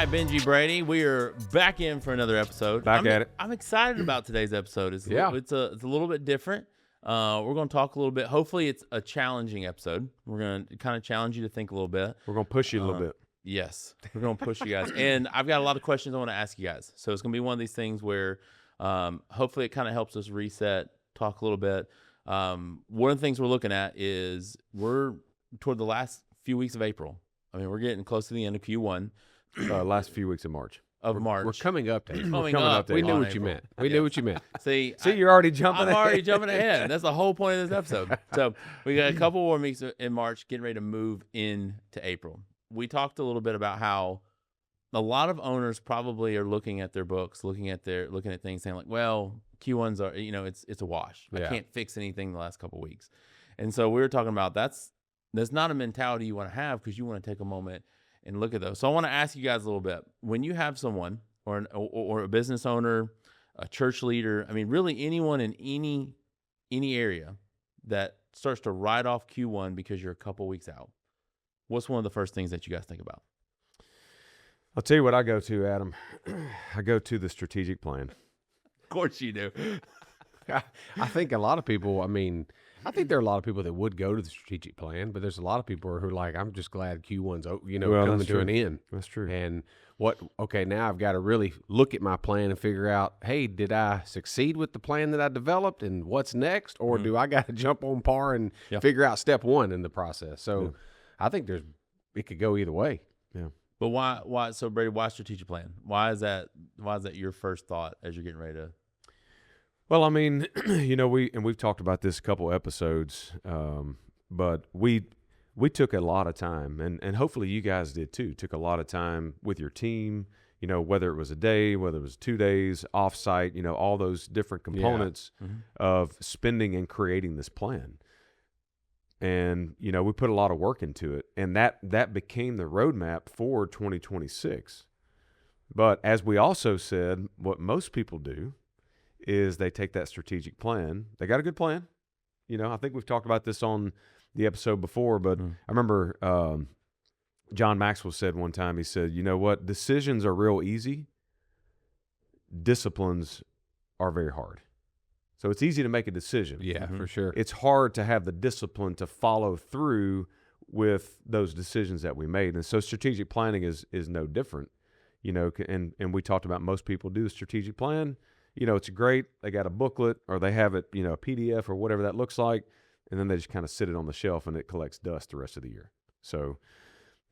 right, Benji Brady, we are back in for another episode. At it. I'm excited about today's episode. It's a little bit different. We're going to talk a little bit. Hopefully, it's a challenging episode. We're going to kind of challenge you to think a little bit. We're going to push you a little bit. Yes, we're going to push you guys. And I've got a lot of questions I want to ask you guys. So it's going to be one of these things where hopefully it kind of helps us reset, talk a little bit. One of the things we're looking at is we're toward the last few weeks of April. I mean, we're getting close to the end of Q1. Last few weeks of March. We're coming up to April. Coming up. We knew what you meant. We knew what you meant. See, you're already jumping I'm ahead. already jumping ahead. That's the whole point of this episode. So we got a couple more weeks in March, getting ready to move into April. We talked a little bit about how a lot of owners probably are looking at their books, looking at things, saying like, well, Q1s are, it's a wash. I can't fix anything the last couple of weeks. And so we were talking about that's not a mentality you want to have, because you want to take a moment and look at those. So I want to ask you guys a little bit. When you have someone or a business owner, a church leader, I mean, really anyone in any area that starts to write off Q1 because you're a couple weeks out, what's one of the first things that you guys think about? I'll tell you what I go to, Adam. I go to the strategic plan. Of course you do. I think a lot of people, I think there are a lot of people that would go to the strategic plan, but there's a lot of people who are like, I'm just glad Q1's, coming to an end. That's true. And now I've got to really look at my plan and figure out, hey, did I succeed with the plan that I developed, and what's next? Or do I got to jump on par and figure out step one in the process? So I think it could go either way. Yeah. But why? So Brady, why strategic plan? Why is that your first thought as you're getting ready to? Well, I mean, we've talked about this a couple episodes, but we took a lot of time, and hopefully you guys did too. Took a lot of time with your team, whether it was a day, whether it was 2 days, offsite, all those different components of spending and creating this plan. And, we put a lot of work into it, and that became the roadmap for 2026. But as we also said, what most people do is they take that strategic plan. They got a good plan. I think we've talked about this on the episode before, but I remember John Maxwell said one time, he said, you know what? Decisions are real easy. Disciplines are very hard. So it's easy to make a decision. Yeah, for sure. It's hard to have the discipline to follow through with those decisions that we made. And so strategic planning is no different, and we talked about most people do the strategic plan. It's great. They got a booklet, or they have it, a PDF or whatever that looks like, and then they just kind of sit it on the shelf and it collects dust the rest of the year. So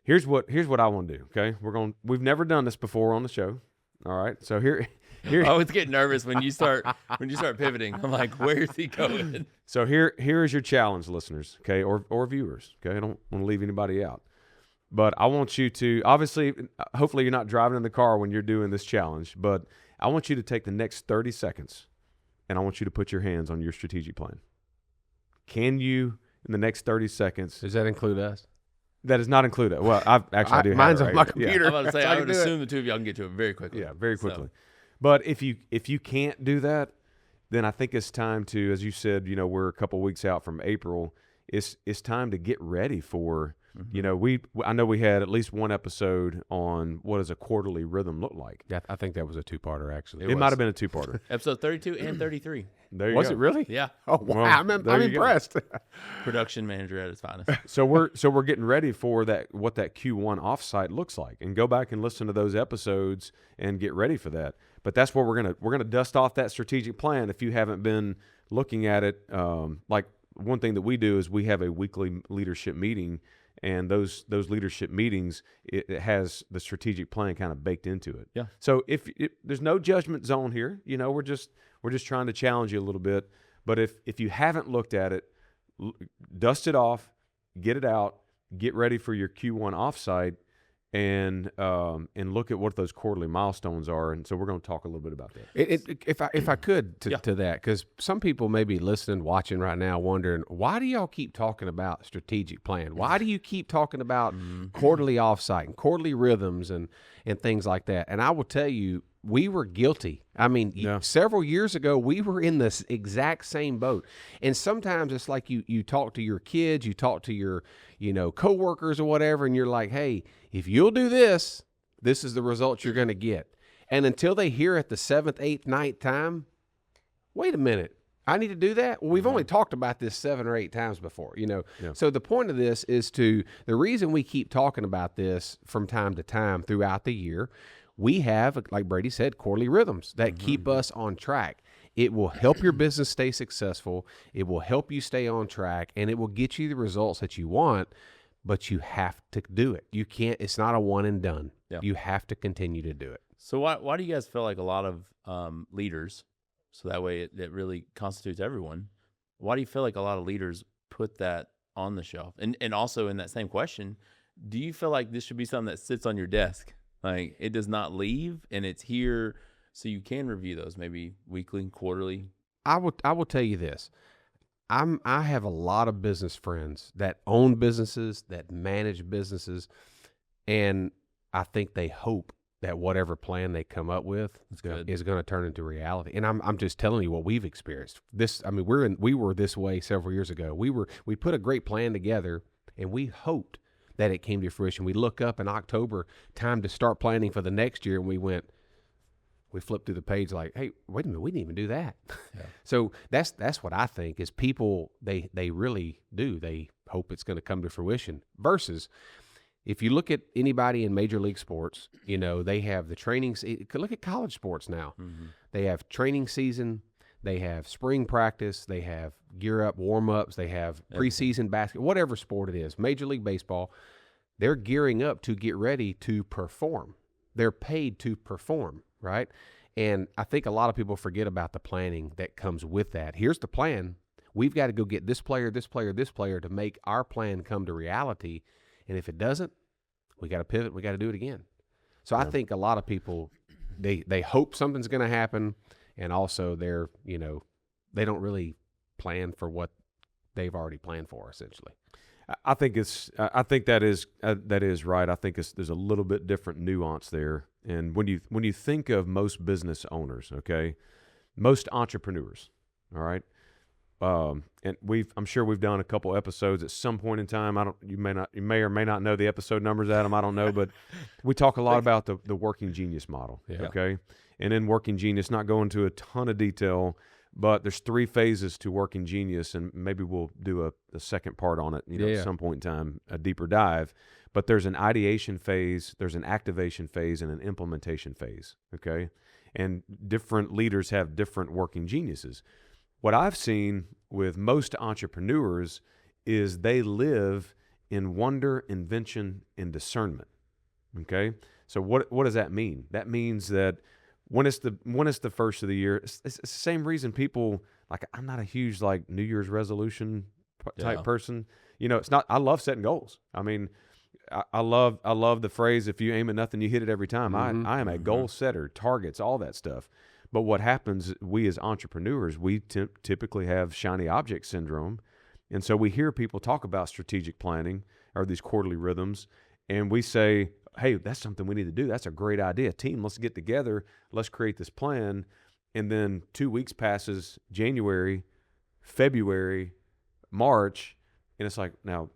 here's what I want to do. Okay, we've never done this before on the show. All right, so here. I always get nervous when you start pivoting. I'm like, where's he going? So here is your challenge, listeners. Okay, or viewers. Okay, I don't want to leave anybody out. But I want you to, hopefully you're not driving in the car when you're doing this challenge, but I want you to take the next 30 seconds and I want you to put your hands on your strategic plan. Can you, in the next 30 seconds? Does that include us? That does not include it. Well, I do. Mine's have it, on right? my computer. I'm about to say, I would assume the two of y'all can get to it very quickly. Yeah, very quickly. So. But if you can't do that, then I think it's time to, as you said, we're a couple weeks out from April. It's time to get ready for, I know we had at least one episode on what does a quarterly rhythm look like. Yeah, I think that was a two-parter, actually. It might have been a two-parter. Episode 32 and 33. There you was go. It really? Yeah. Oh, wow. Well, I'm impressed. Production manager at his finest. So we're getting ready for what that Q1 offsite looks like, and go back and listen to those episodes and get ready for that. But that's where we're gonna dust off that strategic plan. If you haven't been looking at it, like one thing that we do is we have a weekly leadership meeting, and those leadership meetings, it has the strategic plan kind of baked into it. Yeah. So if there's no judgment zone here, we're just trying to challenge you a little bit. But if you haven't looked at it, dust it off, get it out, get ready for your Q1 offsite, and look at what those quarterly milestones are. And so we're going to talk a little bit about that. If I could to that, because some people may be listening, watching right now, wondering, why do y'all keep talking about strategic plan? Why do you keep talking about quarterly offsite and quarterly rhythms and things like that? And I will tell you, we were guilty. I mean, several years ago, we were in this exact same boat. And sometimes it's like you talk to your kids, you talk to your, coworkers or whatever, and you're like, hey, if you'll do this, This is the results you're going to get. And until they hear it the 7th, 8th, 9th time, wait a minute. I need to do that? Well, we've only talked about this 7 or 8 times before, you know. Yeah. So the point of this is the reason we keep talking about this from time to time throughout the year, we have, like Brady said, quarterly rhythms that keep us on track. It will help your business stay successful. It will help you stay on track, and it will get you the results that you want, but you have to do it. You can't, it's not a one and done. Yeah. You have to continue to do it. So why do you guys feel like a lot of leaders, so that way it really constitutes everyone, why do you feel like a lot of leaders put that on the shelf? And also in that same question, do you feel like this should be something that sits on your desk? Like it does not leave and it's here so you can review those maybe weekly, quarterly? I will tell you this. I have a lot of business friends that own businesses, that manage businesses, and I think they hope that whatever plan they come up with is going to turn into reality. And I'm just telling you what we've experienced. We were this way several years ago. We put a great plan together and we hoped that it came to fruition. We look up in October, time to start planning for the next year, and we flipped through the page like, hey, wait a minute, we didn't even do that. Yeah. So that's what I think is people, they really do. They hope it's going to come to fruition versus if you look at anybody in major league sports, you know, they have the training. Look at college sports now. Mm-hmm. They have training season. They have spring practice. They have gear up, warm ups. They have preseason basketball, whatever sport it is. Major League Baseball, they're gearing up to get ready to perform. They're paid to perform, right? And I think a lot of people forget about the planning that comes with that. Here's the plan. We've got to go get this player, this player, this player to make our plan come to reality. And if it doesn't, we got to pivot. We got to do it again. So I think a lot of people, they hope something's going to happen, and also they're, you know, they don't really plan for what they've already planned for, essentially. I think that is right. I think there's a little bit different nuance there. And when you think of most business owners, okay, most entrepreneurs, all right. And I'm sure we've done a couple episodes at some point in time. You may or may not know the episode numbers, Adam. I don't know, but we talk a lot about the working genius model. Yeah. Okay. And in working genius, not go into a ton of detail, but there's 3 phases to working genius, and maybe we'll do a second part on it, at some point in time, a deeper dive. But there's an ideation phase, there's an activation phase, and an implementation phase. Okay. And different leaders have different working geniuses. What I've seen with most entrepreneurs is they live in wonder, invention, and discernment. Okay, so what does that mean? That means that when it's the first of the year, it's the same reason people like. I'm not a huge like New Year's resolution type person. You know, it's not. I love setting goals. I mean, I love the phrase, "If you aim at nothing, you hit it every time." Mm-hmm. I am a goal setter, targets, all that stuff. But what happens, we as entrepreneurs, we typically have shiny object syndrome. And so we hear people talk about strategic planning or these quarterly rhythms, and we say, hey, that's something we need to do. That's a great idea. Team, let's get together. Let's create this plan. And then 2 weeks passes, January, February, March, and it's like, now,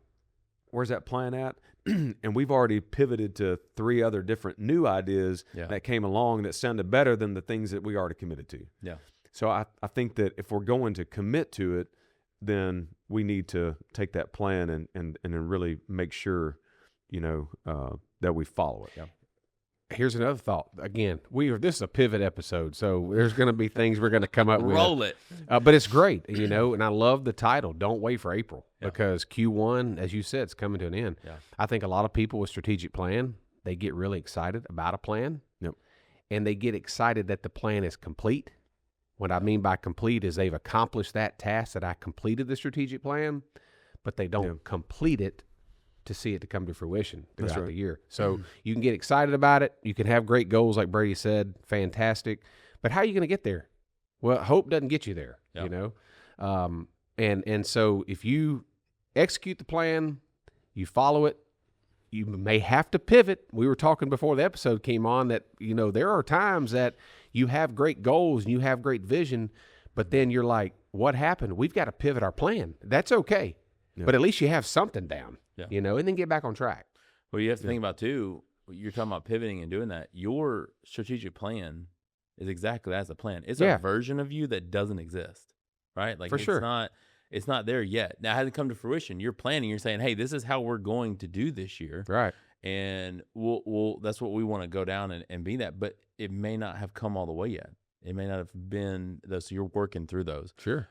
where's that plan at? And we've already pivoted to 3 other different new ideas that came along that sounded better than the things that we already committed to. Yeah. So I think that if we're going to commit to it, then we need to take that plan and really make sure, that we follow it. Yeah. Here's another thought. Again, this is a pivot episode, so there's going to be things we're going to come up with. Roll it. But it's great, and I love the title, Don't Wait for April, because Q1, as you said, is coming to an end. Yeah. I think a lot of people with strategic plan, they get really excited about a plan, and they get excited that the plan is complete. What I mean by complete is they've accomplished that task that I completed the strategic plan, but they don't complete it to see it to come to fruition throughout the year. So you can get excited about it. You can have great goals, like Brady said, fantastic. But how are you going to get there? Well, hope doesn't get you there, And so if you execute the plan, you follow it, you may have to pivot. We were talking before the episode came on that, there are times that you have great goals and you have great vision, but then you're like, what happened? We've got to pivot our plan. That's okay. But at least you have something down. And then get back on track. Well, you have to think about, too, you're talking about pivoting and doing that, your strategic plan is exactly as a plan. It's Yeah. a version of you that doesn't exist, right? Like For sure. it's not there yet. Now it hasn't come to fruition. You're planning, you're saying, hey, this is how we're going to do this year. Right. And we'll that's what we want to go down and be that, but it may not have come all the way yet. It may not have been those. So you're working through those. Sure.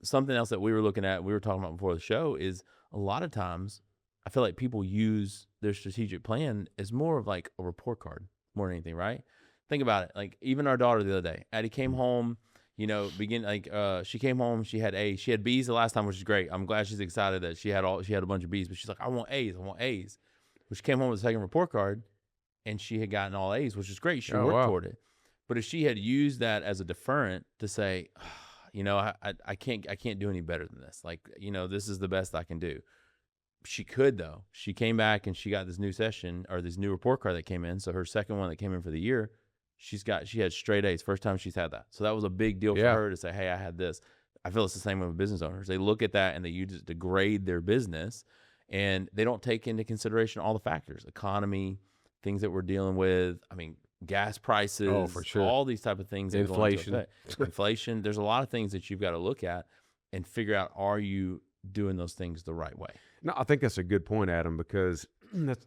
Something else that we were looking at, we were talking about before the show, is a lot of times I feel like people use their strategic plan as more of like a report card more than anything, right? Think about it. Like even our daughter the other day, Addie came home, she came home, she had A's. She had B's the last time, which is great. I'm glad she's excited that she had a bunch of B's, but she's like, I want A's. But she came home with a second report card and she had gotten all A's, which is great. She worked toward it. But if she had used that as a deferent to say, I can't do any better than this. Like, this is the best I can do. She could, though. She came back and she got this new session or this new report card that came in. So her second one that came in for the year, she had straight A's. First time she's had that. So that was a big deal for her to say, hey, I had this. I feel it's the same with business owners. They look at that and they use it to grade their business, and they don't take into consideration all the factors, economy, things that we're dealing with. I mean, gas prices, for sure. all these type of things. Inflation. There's a lot of things that you've got to look at and figure out, are you doing those things the right way? No, I think that's a good point, Adam, because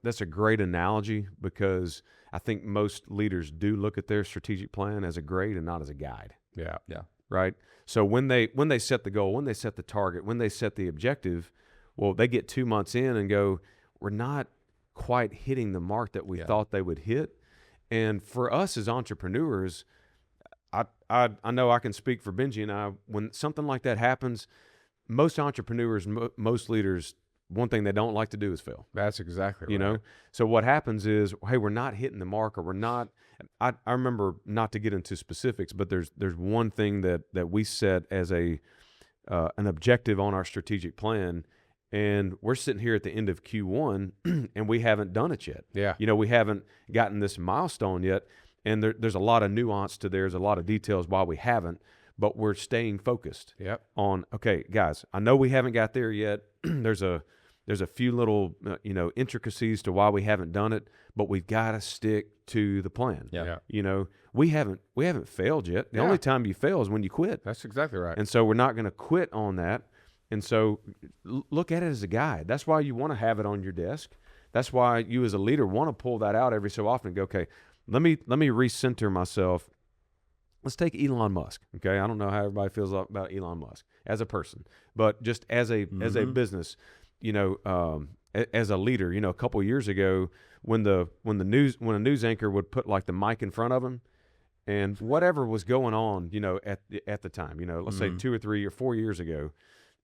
that's a great analogy, because I think most leaders do look at their strategic plan as a grade and not as a guide. Yeah. Yeah. Right. So when they set the goal, when they set the target, when they set the objective, well, they get 2 months in and go, we're not quite hitting the mark that we thought they would hit. And for us as entrepreneurs, I know I can speak for Benji and I, when something like that happens, most entrepreneurs, most leaders, one thing they don't like to do is fail. That's exactly right. You know? So what happens is, hey, we're not hitting the mark, or we're not. I remember, not to get into specifics, but there's one thing that we set as an objective on our strategic plan, and we're sitting here at the end of Q1 and we haven't done it yet. Yeah. We haven't gotten this milestone yet, and there's a lot of nuance to there's a lot of details why we haven't, but we're staying focused on, okay, guys, I know we haven't got there yet. There's a few little intricacies to why we haven't done it, but we've got to stick to the plan. Yeah. We haven't failed yet. The only time you fail is when you quit. That's exactly right. And so we're not going to quit on that. And so look at it as a guide. That's why you want to have it on your desk. That's why you as a leader want to pull that out every so often and go, okay, let me recenter myself. Let's take Elon Musk. Okay. I don't know how everybody feels about Elon Musk as a person, but just as a business, as a leader, a couple of years ago when a news anchor would put like the mic in front of him, and whatever was going on, at the time, let's say 2 or 3 or 4 years ago,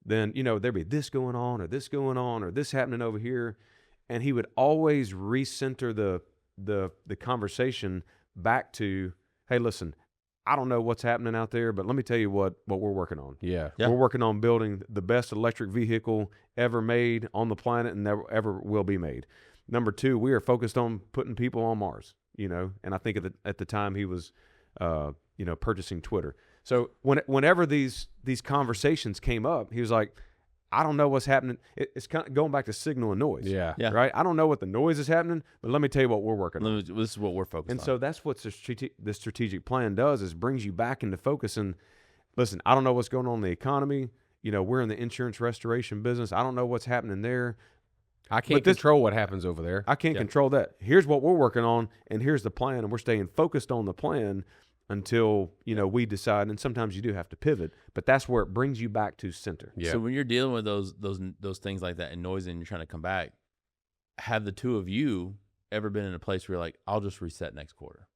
then, there'd be this going on or this happening over here. And he would always recenter the conversation back to, hey, listen, I don't know what's happening out there, but let me tell you what we're working on. Yeah. We're working on building the best electric vehicle ever made on the planet and never ever will be made. Number 2, we are focused on putting people on Mars, and I think at the time he was, purchasing Twitter. So whenever these conversations came up, he was like, I don't know what's happening. It's kind of going back to signal and noise. Yeah. Right? I don't know what the noise is happening, but let me tell you what we're working on. This is what we're focused on. And so that's what the strategic plan does, is brings you back into focus. And listen, I don't know what's going on in the economy. We're in the insurance restoration business. I don't know what's happening there. I can't control what happens over there. I can't control that. Here's what we're working on, and here's the plan, and we're staying focused on the plan until, we decide. And sometimes you do have to pivot, but that's where it brings you back to center. Yeah. So when you're dealing with those things like that and noise, and you're trying to come back, have the two of you ever been in a place where you're like, I'll just reset next quarter?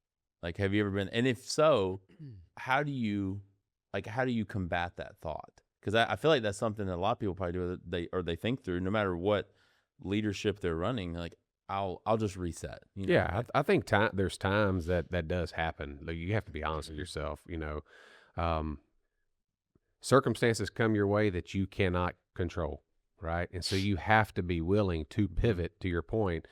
Like, have you ever been? And if so, how do you combat that thought? Because I feel like that's something that a lot of people probably do, they think through, no matter what leadership they're running. Like, I'll just reset. I think there's times that does happen. Like, you have to be honest with yourself. Circumstances come your way that you cannot control, right? And so you have to be willing to pivot, to your point,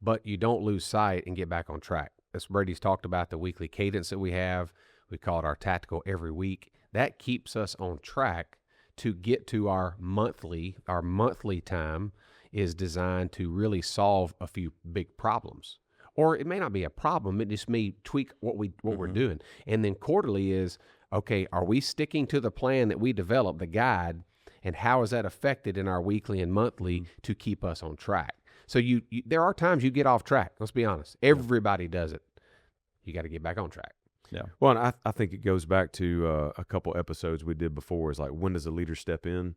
but you don't lose sight and get back on track. As Brady's talked about, the weekly cadence that we have, we call it our tactical every week. That keeps us on track to get to our monthly time is designed to really solve a few big problems or it may not be a problem. It just may tweak what we're doing. And then quarterly is, okay, are we sticking to the plan that we developed, the guide, and how is that affected in our weekly and monthly to keep us on track? So you there are times you get off track. Let's be honest. Everybody does it. You got to get back on track. Yeah. Well, and I think it goes back to a couple episodes we did before. Is like, when does the leader step in?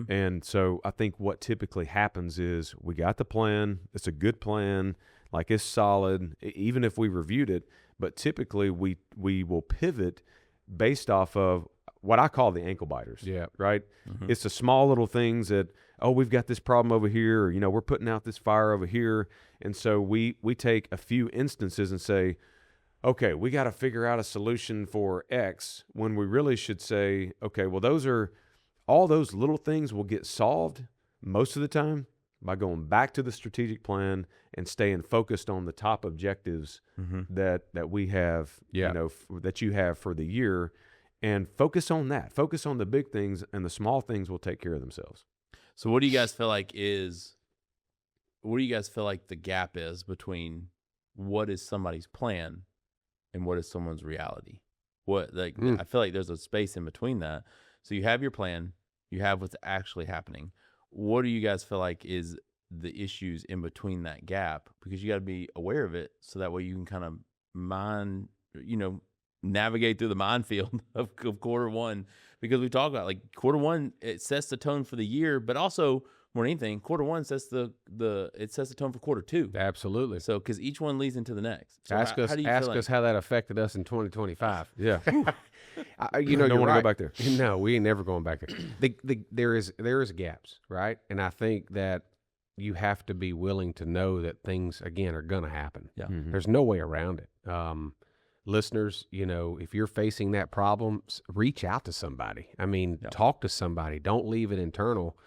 And so I think what typically happens is we got the plan. It's a good plan. Like, it's solid, even if we reviewed it. But typically we will pivot based off of what I call the ankle biters. Yeah. Right. It's the small little things that, oh, we've got this problem over here, or, we're putting out this fire over here. And so we take a few instances and say, okay, we got to figure out a solution for X, when we really should say, okay, well, all those little things will get solved most of the time by going back to the strategic plan and staying focused on the top objectives that we have, that you have for the year, and focus on that. Focus on the big things, and the small things will take care of themselves. So what do you guys feel like the gap is between what is somebody's plan and what is someone's reality? I feel like there's a space in between that. So you have your plan, you have what's actually happening. What do you guys feel like is the issues in between that gap? Because you got to be aware of it, so that way you can kind of navigate through the minefield of quarter one. Because we talk about, like, quarter one, it sets the tone for the year, but also more than anything, quarter one sets the tone for quarter two. Absolutely. So, because each one leads into the next. So ask us how that affected us in 2025. Yeah. Don't want to go back there. No, we ain't never going back there. There is gaps, right? And I think that you have to be willing to know that things, again, are going to happen. Yeah. There's no way around it. Listeners, if you're facing that problem, reach out to somebody. I mean, talk to somebody. Don't leave it internal.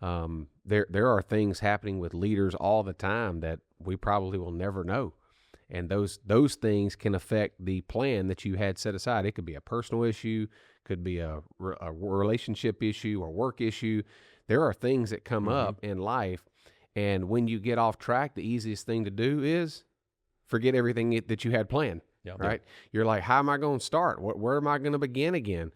There are things happening with leaders all the time that we probably will never know. And those things can affect the plan that you had set aside. It could be a personal issue, could be a relationship issue or work issue. There are things that come up in life, and when you get off track, the easiest thing to do is forget everything that you had planned, right? You're like, how am I going to start? Where am I going to begin again?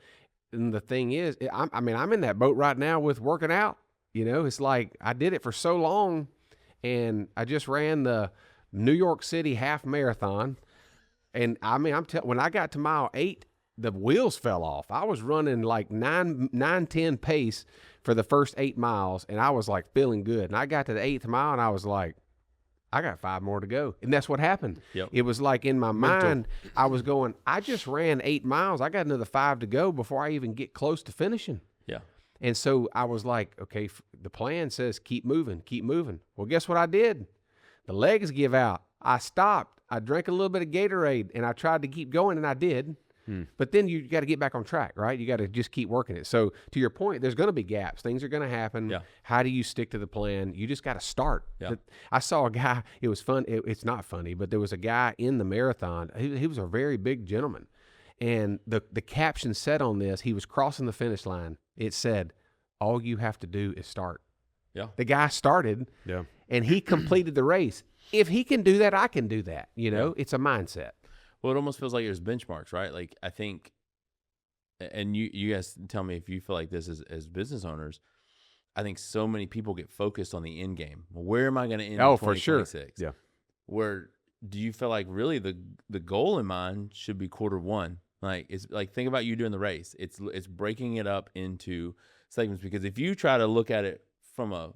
And the thing is, I'm in that boat right now with working out. It's like I did it for so long, and I just ran the New York City half marathon. And when I got to mile 8, the wheels fell off. I was running like 9:10 pace for the first 8 miles, and I was like feeling good. And I got to the 8th mile, and I was like, I got 5 more to go. And that's what happened. Yep. It was like in my mind, I was going, I just ran 8 miles. I got another 5 to go before I even get close to finishing. Yeah. And so I was like, okay, the plan says keep moving, keep moving. Well, guess what I did? The legs give out. I stopped. I drank a little bit of Gatorade, and I tried to keep going, and I did. But then you got to get back on track, right? You got to just keep working it. So to your point, there's going to be gaps. Things are going to happen. Yeah. How do you stick to the plan? You just got to start. Yeah. I saw a guy. It was fun. It's not funny, but there was a guy in the marathon. He was a very big gentleman. And the caption said on this, he was crossing the finish line. It said, all you have to do is start. Yeah. The guy started, and he completed the race. If he can do that, I can do that. It's a mindset. Well, it almost feels like there's benchmarks, right? Like, I think, and you guys tell me if you feel like this as business owners, I think so many people get focused on the end game. Well, where am I going to end in 2026? For sure. Yeah. Where do you feel like really the goal in mind should be quarter one? Like, it's like, think about you doing the race. It's breaking it up into segments, because if you try to look at it from a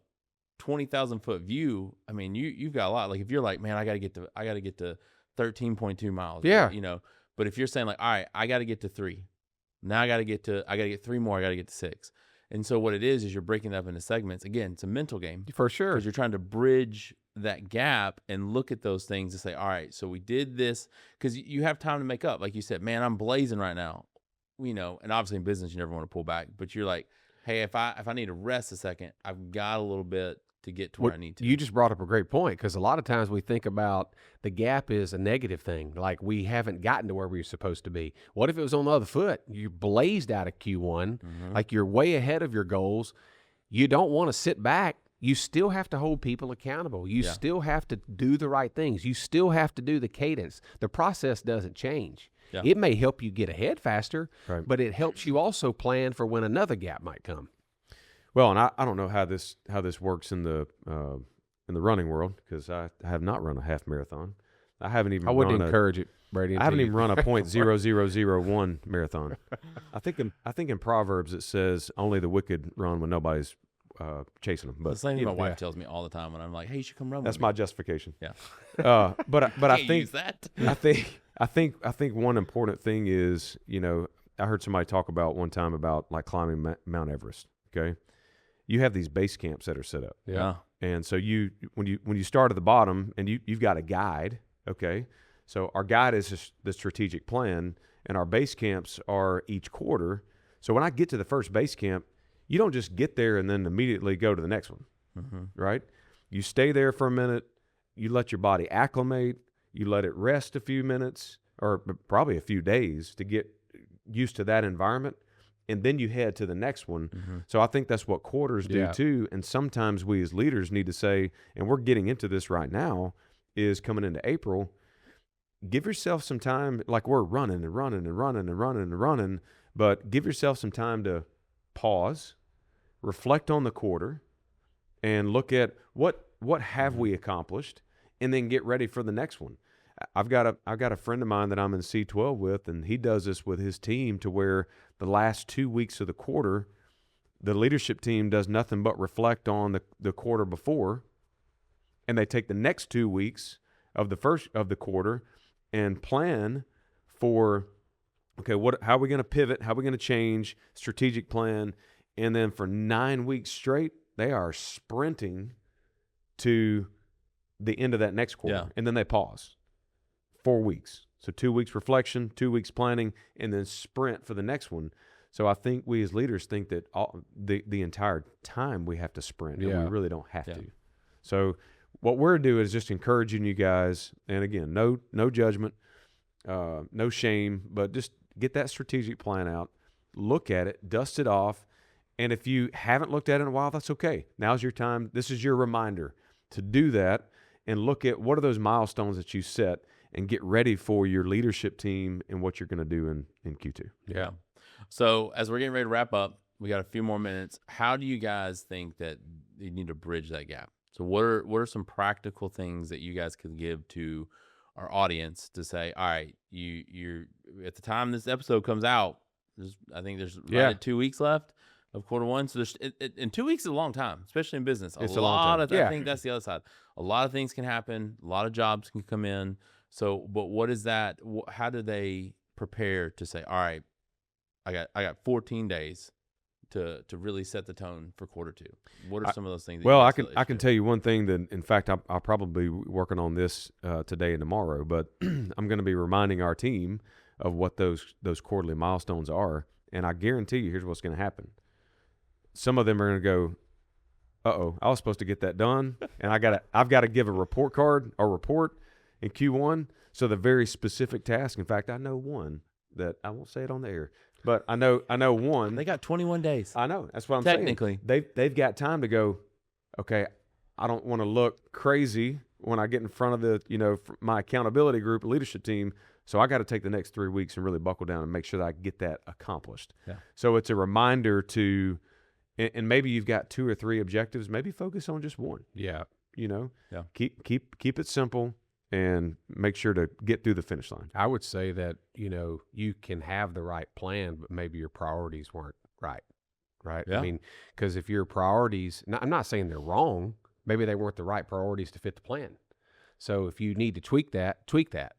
20,000 foot view, I mean, you've got a lot. Like, if you're like, man, I got to get to 13.2 miles. Yeah. But if you're saying like, all right, I got to get to 3. Now I got to get 3 more. I got to get to 6. And so what it is you're breaking that up into segments. Again, it's a mental game. For sure. Because you're trying to bridge that gap and look at those things and say, all right, so we did this, because you have time to make up. Like you said, man, I'm blazing right now. And obviously in business, you never want to pull back, but you're like, hey, if I need to rest a second, I've got a little bit to get to where I need to. You just brought up a great point, because a lot of times we think about the gap is a negative thing. Like, we haven't gotten to where we were supposed to be. What if it was on the other foot? You blazed out of Q1, like you're way ahead of your goals. You don't want to sit back. you still have to hold people accountable. You Yeah. still have to do the right things. You still have to do the cadence. The process doesn't change. Yeah. It may help you get ahead faster, Right. but it helps you also plan for when another gap might come. Well, and I don't know how this works in the running world, because I have not run a half marathon. I haven't even. I wouldn't run encourage it, Brady. I haven't until even you- run a .0001 marathon. I think in Proverbs it says only the wicked run when nobody's chasing them. the But same thing my yeah. wife tells me all the time when I'm like, "Hey, you should come run." that's with my me. justification. Yeah. But I Can't think use that. I think one important thing is, I heard somebody talk about one time about like climbing Mount Everest. Okay, you have these base camps that are set up. Yeah. And so when you start at the bottom and you've got a guide, okay? So our guide is the strategic plan, and our base camps are each quarter. So when I get to the first base camp, you don't just get there and then immediately go to the next one, right? You stay there for a minute, you let your body acclimate, you let it rest a few minutes or probably a few days to get used to that environment, and then you head to the next one. So I think that's what quarters do Yeah. too. And sometimes we as leaders need to say, and we're getting into this right now, is coming into April, give yourself some time, like we're running, but give yourself some time to pause, reflect on the quarter, and look at what have we accomplished, and then get ready for the next one. I've got a friend of mine that I'm in C12 with, and he does this with his team to where the last 2 weeks of the quarter, the leadership team does nothing but reflect on the quarter before, and they take the next 2 weeks of the first of the quarter and plan for, okay, how are we going to pivot? How are we going to change? Strategic plan. And then for 9 weeks straight, they are sprinting to the end of that next quarter. Yeah. And then they pause 4 weeks. So 2 weeks reflection, 2 weeks planning, and then sprint for the next one. So I think we as leaders think that the entire time we have to sprint, and Yeah. we really don't have Yeah. to. So what we're doing is just encouraging you guys, and again, no judgment, no shame, but just get that strategic plan out, look at it, dust it off, and if you haven't looked at it in a while, that's okay. Now's your time. This is your reminder to do that and look at what are those milestones that you set and get ready for your leadership team and what you're going to do in Q2. Yeah. So as we're getting ready to wrap up, we got a few more minutes. How do you guys think that you need to bridge that gap? So what are some practical things that you guys could give to our audience to say, all right, you're at the time this episode comes out, I think there's Yeah. right at 2 weeks left of quarter one. So there's and 2 weeks is a long time, especially in business. It's a long time. I Yeah. think that's the other side. A lot of things can happen. A lot of jobs can come in. So, but what is that? How do they prepare to say, all right, I got 14 days to really set the tone for quarter two? What are some of those things? That Well, you I guys can feel they should do? tell you one thing that, in fact, I'll probably be working on this today and tomorrow, but I'm going to be reminding our team of what those quarterly milestones are, and I guarantee you, here's what's going to happen. Some of them are going to go, uh-oh, I was supposed to get that done, and I've got to give a report card or report in Q1. So the very specific task. In fact, I know one that I won't say it on the air, but I know one. They got 21 days. I know. That's what I'm Technically. saying. They've got time to go, okay, I don't want to look crazy when I get in front of my accountability group, leadership team. So I got to take the next 3 weeks and really buckle down and make sure that I get that accomplished. Yeah. So it's a reminder to, and maybe you've got 2 or 3 objectives, maybe focus on just one, Yeah. Yeah. Keep it simple and make sure to get through the finish line. I would say that, you can have the right plan, but maybe your priorities weren't right. Right. Yeah. I mean, because if your priorities, I'm not saying they're wrong, maybe they weren't the right priorities to fit the plan. So if you need to tweak that,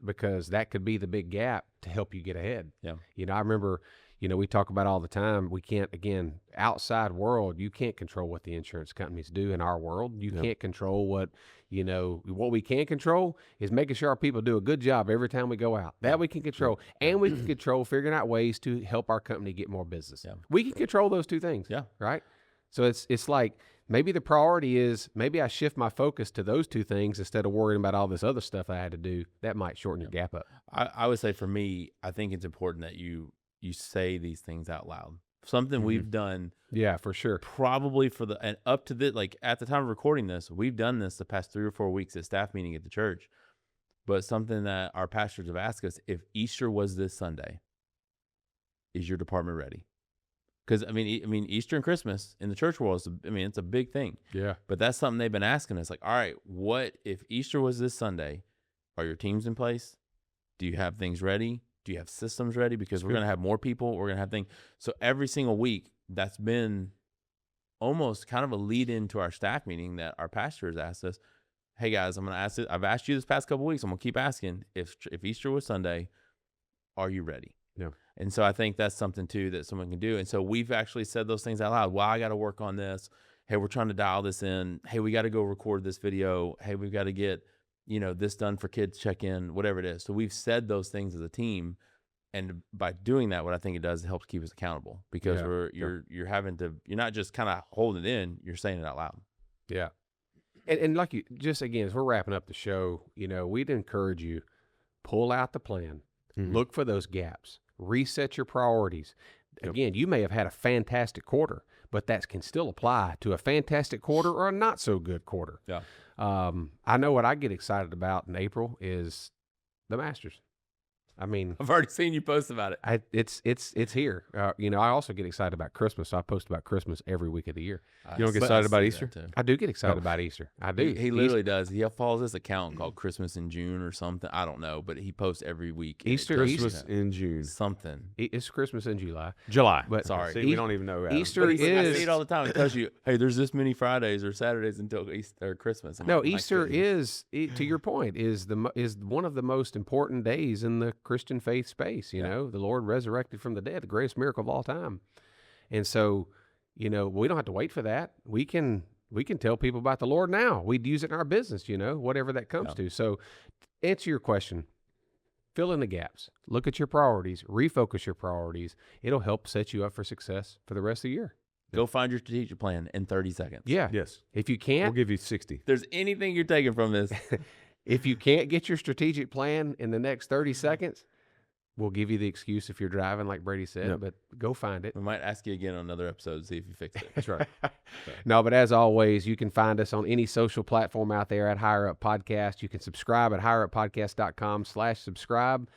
because that could be the big gap to help you get ahead. Yeah. I remember, we talk about all the time, we can't, again, outside world, you can't control what the insurance companies do in our world. You can't control what we can control is making sure our people do a good job every time we go out. That we can control. And we can control figuring out ways to help our company get more business. Yeah. We can control those 2 things. Yeah. Right. So it's like, maybe the priority is maybe I shift my focus to those 2 things instead of worrying about all this other stuff I had to do. That might shorten your gap up. I would say for me, I think it's important that you say these things out loud. something we've done. Yeah, for sure. Probably and up to like at the time of recording this, we've done this the past 3 or 4 weeks at staff meeting at the church. But something that our pastors have asked us, if Easter was this Sunday, is your department ready? Because I mean, Easter and Christmas in the church world it's a big thing. Yeah. But that's something they've been asking us. Like, all right, what if Easter was this Sunday? Are your teams in place? Do you have things ready? Do you have systems ready? Because we're going to have more people. We're going to have things. So every single week, that's been almost kind of a lead into our staff meeting that our pastor has asked us, hey guys, I'm going to ask it. I've asked you this past couple of weeks. I'm going to keep asking if Easter was Sunday, are you ready? Yeah. And so I think that's something too that someone can do. And so we've actually said those things out loud. Well, I got to work on this. Hey, we're trying to dial this in. Hey, we got to go record this video. Hey, we've got to get, this done for kids check-in, whatever it is. So we've said those things as a team. And by doing that, what I think it does, it helps keep us accountable because you're not just kind of holding it in, you're saying it out loud. Yeah. And like as we're wrapping up the show, we'd encourage you, pull out the plan, look for those gaps, reset your priorities. Again, you may have had a fantastic quarter, but that can still apply to a fantastic quarter or a not so good quarter. Yeah. I know what I get excited about in April is the Masters. I mean, I've already seen you post about it. It's here. I also get excited about Christmas. So I post about Christmas every week of the year. You don't get excited about Easter? I do get excited about Easter. I do. He literally does. He follows this account called Christmas in June or something. I don't know, but he posts every week. Christmas in June. Something. It's Christmas in July. But sorry, see, we don't even know. Adam. Easter I is. see it all the time. It tells you, hey, there's this many Fridays or Saturdays until Easter or Christmas. Easter is, to your point, is one of the most important days in the Christian faith space. The Lord resurrected from the dead, the greatest miracle of all time. And so, we don't have to wait for that. We can tell people about the Lord now. We'd use it in our business, whatever that comes to. So answer your question, fill in the gaps, look at your priorities, refocus your priorities. It'll help set you up for success for the rest of the year. Go find your strategic plan in 30 seconds. Yeah. Yes. If you can't, we'll give you 60. If there's anything you're taking from this. If you can't get your strategic plan in the next 30 seconds, we'll give you the excuse if you're driving, like Brady said, but go find it. We might ask you again on another episode to see if you fixed it. That's right. No, but as always, you can find us on any social platform out there at Higher Up Podcast. You can subscribe at higheruppodcast.com/subscribe.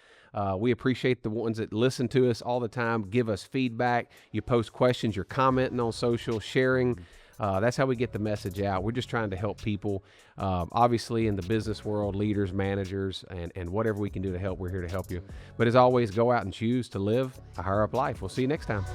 We appreciate the ones that listen to us all the time, give us feedback. You post questions, you're commenting on social, sharing. That's how we get the message out. We're just trying to help people, obviously in the business world, leaders, managers, and whatever we can do to help, we're here to help you. But as always, go out and choose to live a higher up life. We'll see you next time.